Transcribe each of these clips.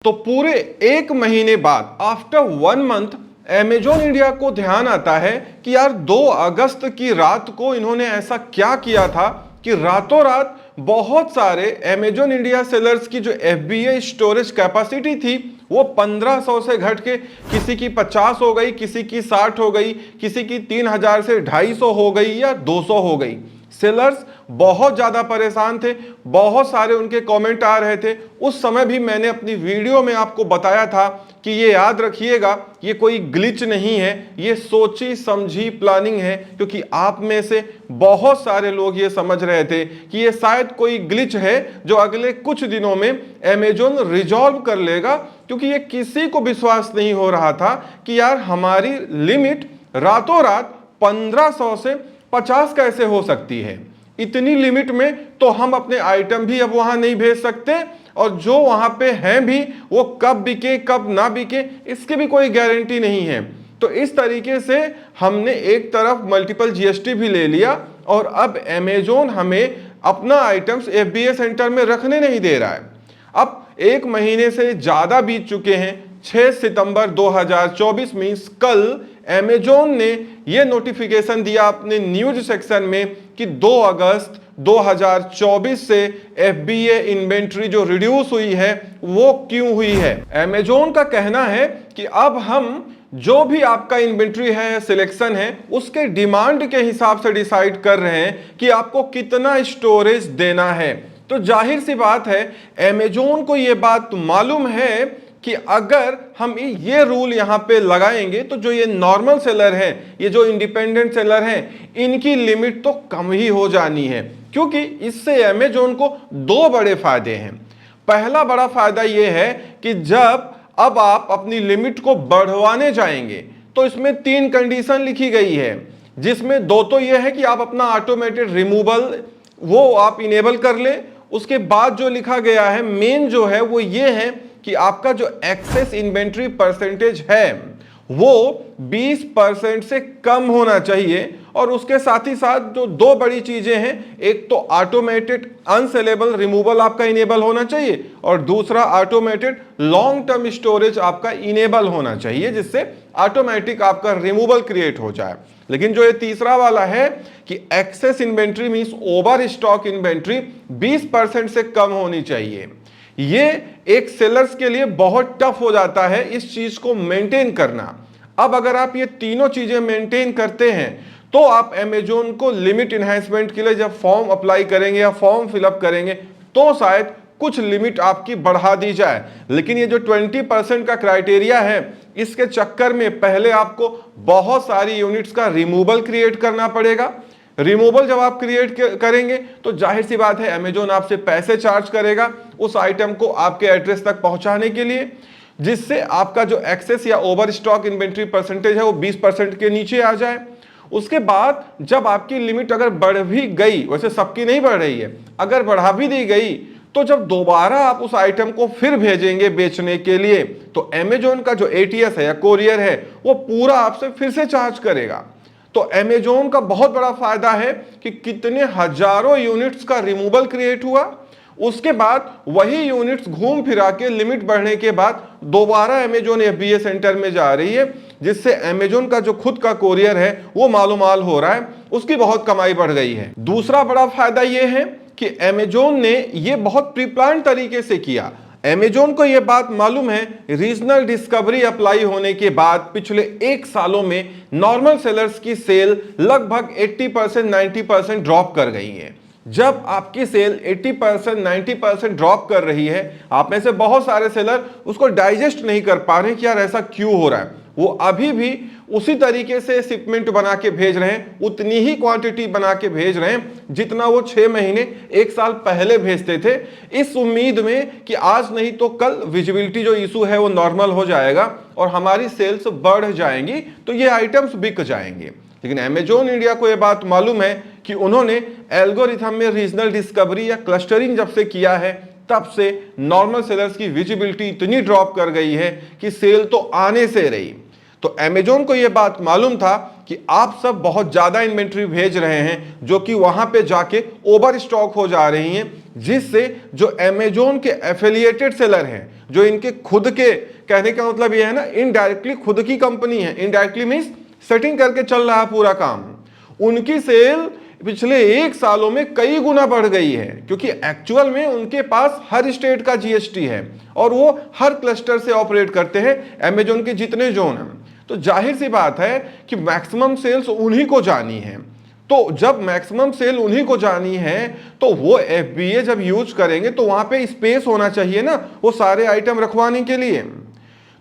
तो पूरे एक महीने बाद आफ्टर 1 मंथ अमेजॉन इंडिया को ध्यान आता है कि यार 2 अगस्त की रात को इन्होंने ऐसा क्या किया था कि रातों रात बहुत सारे अमेजॉन इंडिया सेलर्स की जो FBA स्टोरेज कैपेसिटी थी वो 1500 से घट के किसी की 50 हो गई, किसी की 60 हो गई, किसी की 3000 से 250 हो गई या 200 हो गई। सेलर्स बहुत ज्यादा परेशान थे, बहुत सारे उनके कमेंट आ रहे थे। उस समय भी मैंने अपनी वीडियो में आपको बताया था कि ये याद रखिएगा, ये कोई ग्लिच नहीं है, ये सोची समझी प्लानिंग है, क्योंकि आप में से बहुत सारे लोग ये समझ रहे थे कि ये शायद कोई ग्लिच है जो अगले कुछ दिनों में अमेजॉन रिजॉल्व कर लेगा, क्योंकि ये किसी को विश्वास नहीं हो रहा था कि यार हमारी लिमिट रातों रात 1500 से 50 कैसे हो सकती है। इतनी लिमिट में तो हम अपने आइटम भी अब वहां नहीं भेज सकते, और जो वहां पे हैं भी वो कब बिके कब ना बिके इसकी भी कोई गारंटी नहीं है। तो इस तरीके से हमने एक तरफ मल्टीपल GST भी ले लिया और अब अमेजॉन हमें अपना आइटम्स FBA सेंटर में रखने नहीं दे रहा है। अब 1 महीने से ज्यादा बीत चुके हैं। 6 सितंबर 2024 मीन्स कल अमेजॉन ने यह नोटिफिकेशन दिया अपने न्यूज सेक्शन में कि 2 अगस्त 2024 से FBA इन्वेंट्री जो रिड्यूस हुई है वो क्यों हुई है। अमेजॉन का कहना है कि अब हम जो भी आपका इन्वेंट्री है, सिलेक्शन है, उसके डिमांड के हिसाब से डिसाइड कर रहे हैं कि आपको कितना स्टोरेज देना है। तो जाहिर सी बात है अमेजॉन को यह बात मालूम है कि अगर हम ये रूल यहां पे लगाएंगे तो जो ये नॉर्मल सेलर है, ये जो इंडिपेंडेंट सेलर हैं, इनकी लिमिट तो कम ही हो जानी है, क्योंकि इससे अमेजॉन को 2 बड़े फायदे हैं। पहला बड़ा फायदा ये है कि जब अब आप अपनी लिमिट को बढ़वाने जाएंगे तो इसमें 3 कंडीशन लिखी गई है, जिसमें 2 तो ये है कि आप अपना ऑटोमेटेड रिमूवल वो आप इनेबल कर ले। उसके बाद जो लिखा गया है मेन जो है वो ये है कि आपका जो एक्सेस इन्वेंट्री परसेंटेज है वो 20% से कम होना चाहिए। और उसके साथ ही साथ जो 2 बड़ी चीजें हैं, एक तो ऑटोमेटेड अनसेलेबल रिमूवल आपका इनेबल होना चाहिए और दूसरा ऑटोमेटेड लॉन्ग टर्म स्टोरेज आपका इनेबल होना चाहिए, जिससे ऑटोमेटिक आपका रिमूवल क्रिएट हो जाए। लेकिन जो ये तीसरा वाला है कि excess inventory means over stock inventory 20% से कम होनी चाहिए, ये एक सेलर्स के लिए बहुत टफ हो जाता है इस चीज को मेंटेन करना। अब अगर आप ये तीनों चीजें मेंटेन करते हैं तो आप अमेजॉन को लिमिट एनहांसमेंट के लिए जब फॉर्म अप्लाई करेंगे या फॉर्म फिलअप करेंगे तो शायद कुछ लिमिट आपकी बढ़ा दी जाए। लेकिन ये जो 20% का क्राइटेरिया है, इसके चक्कर में पहले आपको बहुत सारी यूनिट्स का रिमूवल क्रिएट करना पड़ेगा। रिमूवल जब आप क्रिएट करेंगे तो जाहिर सी बात है अमेजॉन आपसे पैसे चार्ज करेगा उस आइटम को आपके एड्रेस तक पहुंचाने के लिए, जिससे आपका जो एक्सेस या ओवर स्टॉक इन्वेंट्री परसेंटेज है वो 20% के नीचे आ जाए। उसके बाद जब आपकी लिमिट अगर बढ़ भी गई, वैसे सबकी नहीं बढ़ रही है, अगर बढ़ा भी दी गई तो जब दोबारा आप उस आइटम को फिर भेजेंगे बेचने के लिए तो अमेजॉन का जो ATS है या कोरियर है वो पूरा आपसे फिर से चार्ज करेगा। तो अमेजॉन का बहुत बड़ा फायदा है कि कितने हजारों यूनिट्स का रिमूवल क्रिएट हुआ, उसके बाद वही यूनिट्स घूम फिरा के लिमिट बढ़ने के बाद दोबारा अमेजॉन FBA सेंटर में जा रही है, जिससे अमेजॉन का जो खुद का कोरियर है वो मालूमाल हो रहा है, उसकी बहुत कमाई बढ़ गई है। दूसरा बड़ा फायदा ये है कि अमेजॉन ने ये बहुत प्री प्लान तरीके से किया। अमेजॉन को यह बात मालूम है रीजनल डिस्कवरी अप्लाई होने के बाद पिछले 1 सालों में नॉर्मल सेलर्स की सेल लगभग 80% 90% ड्रॉप कर गई है। जब आपकी सेल 80% 90% ड्रॉप कर रही है, आप में से बहुत सारे सेलर उसको डाइजेस्ट नहीं कर पा रहे कि यार ऐसा क्यों हो रहा है। वो अभी भी उसी तरीके से शिपमेंट बना के भेज रहे हैं, उतनी ही क्वांटिटी बना के भेज रहे हैं जितना वो 6 महीने 1 साल पहले भेजते थे, इस उम्मीद में कि आज नहीं तो कल विजिबिलिटी जो इशू है वो नॉर्मल हो जाएगा और हमारी सेल्स बढ़ जाएंगी तो ये आइटम्स बिक जाएंगे। लेकिन अमेजॉन इंडिया को यह बात मालूम है कि उन्होंने एल्गोरिथम में रीजनल डिस्कवरी या क्लस्टरिंग जब से किया है तब से नॉर्मल सेलर्स की विजिबिलिटी इतनी ड्रॉप कर गई है कि सेल तो आने से रही। तो अमेजॉन को यह बात मालूम था कि आप सब बहुत ज्यादा इन्वेंट्री भेज रहे हैं जो कि वहां पे जाके ओवर स्टॉक हो जा रही हैं, जिससे जो अमेजोन के एफिलिएटेड सेलर हैं, जो इनके खुद के, कहने का मतलब ये है ना, इनडायरेक्टली खुद की कंपनी है, इनडायरेक्टली मींस सेटिंग करके चल रहा है पूरा काम, उनकी सेल पिछले 1 सालों में कई गुना बढ़ गई है, क्योंकि एक्चुअल में उनके पास हर स्टेट का जीएसटी है और वो हर क्लस्टर से ऑपरेट करते हैं अमेजोन के जितने जोन हैं। तो जाहिर सी बात है कि मैक्सिमम सेल्स उन्हीं को जानी है। तो जब मैक्सिमम सेल उन्हीं को जानी है तो वो एफबीए जब यूज करेंगे तो वहां पे स्पेस होना चाहिए ना वो सारे आइटम रखवाने के लिए।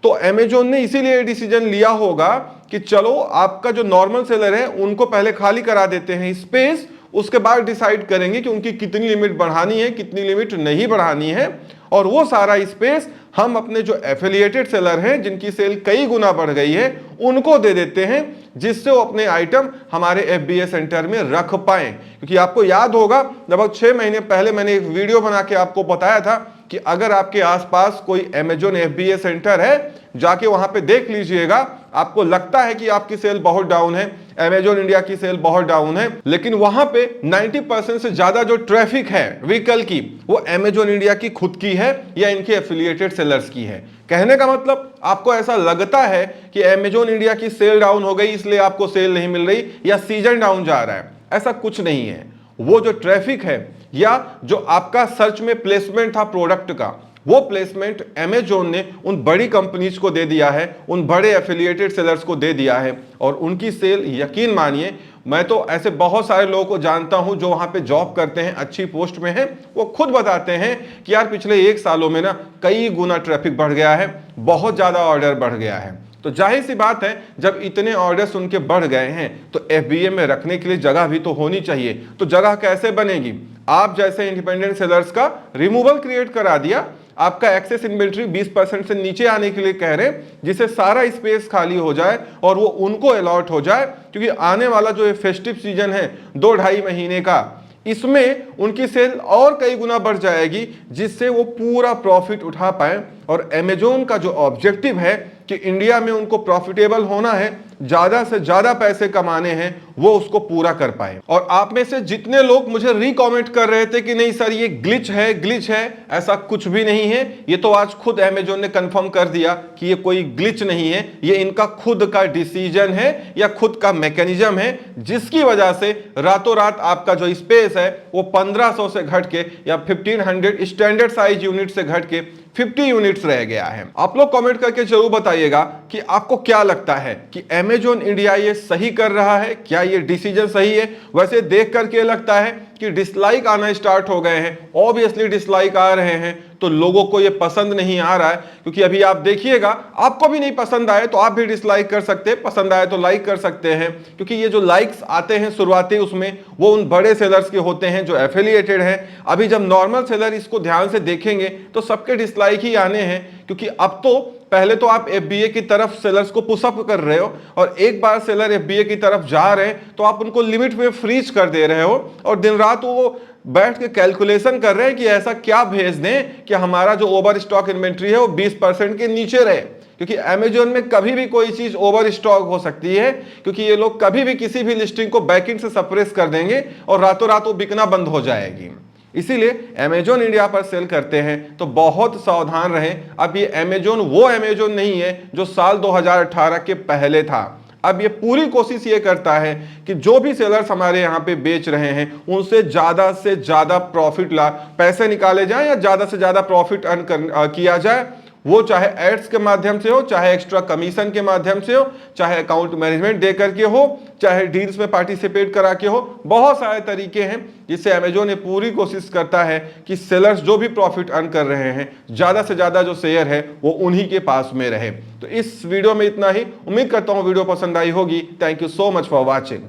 तो अमेजोन ने इसीलिए डिसीजन लिया होगा कि चलो आपका जो नॉर्मल सेलर है उनको पहले खाली करा देते हैं स्पेस, उसके बाद डिसाइड करेंगे कि उनकी कितनी लिमिट बढ़ानी है, कितनी लिमिट नहीं बढ़ानी है, और वो सारा स्पेस हम अपने जो एफिलिएटेड सेलर हैं जिनकी सेल कई गुना बढ़ गई है उनको दे देते हैं, जिससे वो अपने आइटम हमारे एफबीए सेंटर में रख पाएं। क्योंकि आपको याद होगा लगभग 6 महीने पहले मैंने एक वीडियो बना के आपको बताया था कि अगर आपके आसपास कोई अमेजोन एफबीए सेंटर है जाके वहां पे देख लीजिएगा, आपको लगता है कि आपकी सेल बहुत डाउन है, अमेजोन इंडिया की सेल बहुत डाउन है, लेकिन वहां पे 90% से ज्यादा जो ट्रैफिक है व्हीकल की वो अमेजोन इंडिया की खुद की है या इनके एफिलिएटेड सेलर्स की है। कहने का मतलब आपको ऐसा लगता है कि अमेजोन इंडिया की सेल डाउन हो गई इसलिए आपको सेल नहीं मिल रही या सीजन डाउन जा रहा है, ऐसा कुछ नहीं है। वो जो ट्रैफिक है या जो आपका सर्च में प्लेसमेंट था प्रोडक्ट का, वो प्लेसमेंट अमेजोन ने उन बड़ी कंपनीज को दे दिया है, उन बड़े एफिलिएटेड सेलर्स को दे दिया है, और उनकी सेल यकीन मानिए, मैं तो ऐसे बहुत सारे लोगों को जानता हूं जो वहां पे जॉब करते हैं, अच्छी पोस्ट में हैं, वो खुद बताते हैं कि यार पिछले 1 सालों में ना कई गुना ट्रैफिक बढ़ गया है, बहुत ज्यादा ऑर्डर बढ़ गया है। तो जाहिर सी बात है जब इतने ऑर्डर्स उनके बढ़ गए हैं तो एफबीए में रखने के लिए जगह भी तो होनी चाहिए। तो जगह कैसे बनेगी? आप जैसे इंडिपेंडेंट सेलर्स का रिमूवल क्रिएट करा दिया, आपका एक्सेस इन्वेंट्री 20% से नीचे आने के लिए कह रहे हैं, जिससे सारा स्पेस खाली हो जाए और वो उनको अलॉट हो जाए, क्योंकि आने वाला जो फेस्टिव सीजन है 2-2.5 महीने का, इसमें उनकी सेल और कई गुना बढ़ जाएगी, जिससे वो पूरा प्रॉफिट उठा पाए। और अमेजोन का जो ऑब्जेक्टिव है कि इंडिया में उनको प्रॉफिटेबल होना है, ज्यादा से ज्यादा पैसे कमाने हैं, वो उसको पूरा कर पाए। और आप में से जितने लोग मुझे रिकमेंट कर रहे थे कि नहीं सर ये ग्लिच है, ऐसा कुछ भी नहीं है। ये तो आज खुद अमेजोन ने कंफर्म कर दिया कि ये कोई ग्लिच नहीं है, ये इनका खुद का डिसीजन है या खुद का मैकेनिज्म है, जिसकी वजह से रातों रात आपका जो स्पेस है वो 1500 से घट के या 1500 स्टैंडर्ड साइज यूनिट से घट के 50 यूनिट्स रह गया है। आप लोग कमेंट करके जरूर बताइएगा कि आपको क्या लगता है कि अमेजोन इंडिया ये सही कर रहा है, क्या ये डिसीजन सही है? वैसे देख करके लगता है कि डिसलाइक आना स्टार्ट हो गए हैं, ऑब्वियसली डिसलाइक आ रहे हैं, तो लोगों को ये पसंद नहीं आ रहा है। क्योंकि अभी आप देखिएगा, आपको भी नहीं पसंद आए तो आप भी डिसलाइक कर सकते हैं, पसंद आए तो लाइक कर सकते हैं, क्योंकि ये जो लाइक्स आते हैं शुरुआती उसमें वो उन बड़े सेलर्स के होते हैं जो एफिलिएटेड हैं। अभी जब नॉर्मल सेलर इसको ध्यान से देखेंगे तो सबके डिसलाइक ही आने हैं, क्योंकि अब तो पहले तो आप एफबीए की तरफ सेलर्स को पुशअप कर रहे हो, और एक बार सेलर एफबीए की तरफ जा रहे हैं तो आप उनको लिमिट में फ्रीज कर दे रहे हो, और दिन रात वो बैठ के कैलकुलेशन कर रहे हैं कि ऐसा क्या भेज दें कि हमारा जो ओवर स्टॉक इन्वेंट्री है वो 20% के नीचे रहे। क्योंकि अमेजोन में कभी भी कोई चीज ओवर स्टॉक हो सकती है, क्योंकि ये लोग कभी भी किसी भी लिस्टिंग को बैकएंड से सप्रेस कर देंगे और रातों रात वो बिकना बंद हो जाएगी। इसीलिए अमेजोन इंडिया पर सेल करते हैं तो बहुत सावधान रहें। अब ये अमेजोन वो अमेजोन नहीं है जो साल 2018 के पहले था। अब ये पूरी कोशिश ये करता है कि जो भी सेलर्स हमारे यहाँ पे बेच रहे हैं उनसे ज्यादा प्रॉफिट पैसे निकाले जाएं या ज्यादा से ज्यादा प्रॉफिट अर्न किया जाए, वो चाहे एड्स के माध्यम से हो, चाहे एक्स्ट्रा कमीशन के माध्यम से हो, चाहे अकाउंट मैनेजमेंट दे करके हो, चाहे डील्स में पार्टिसिपेट करा के हो। बहुत सारे तरीके हैं जिससे अमेजोन ये पूरी कोशिश करता है कि सेलर्स जो भी प्रॉफिट अर्न कर रहे हैं ज्यादा से ज्यादा जो शेयर है वो उन्हीं के पास में रहे। तो इस वीडियो में इतना ही, उम्मीद करता हूं वीडियो पसंद आई होगी। Thank you so much for watching.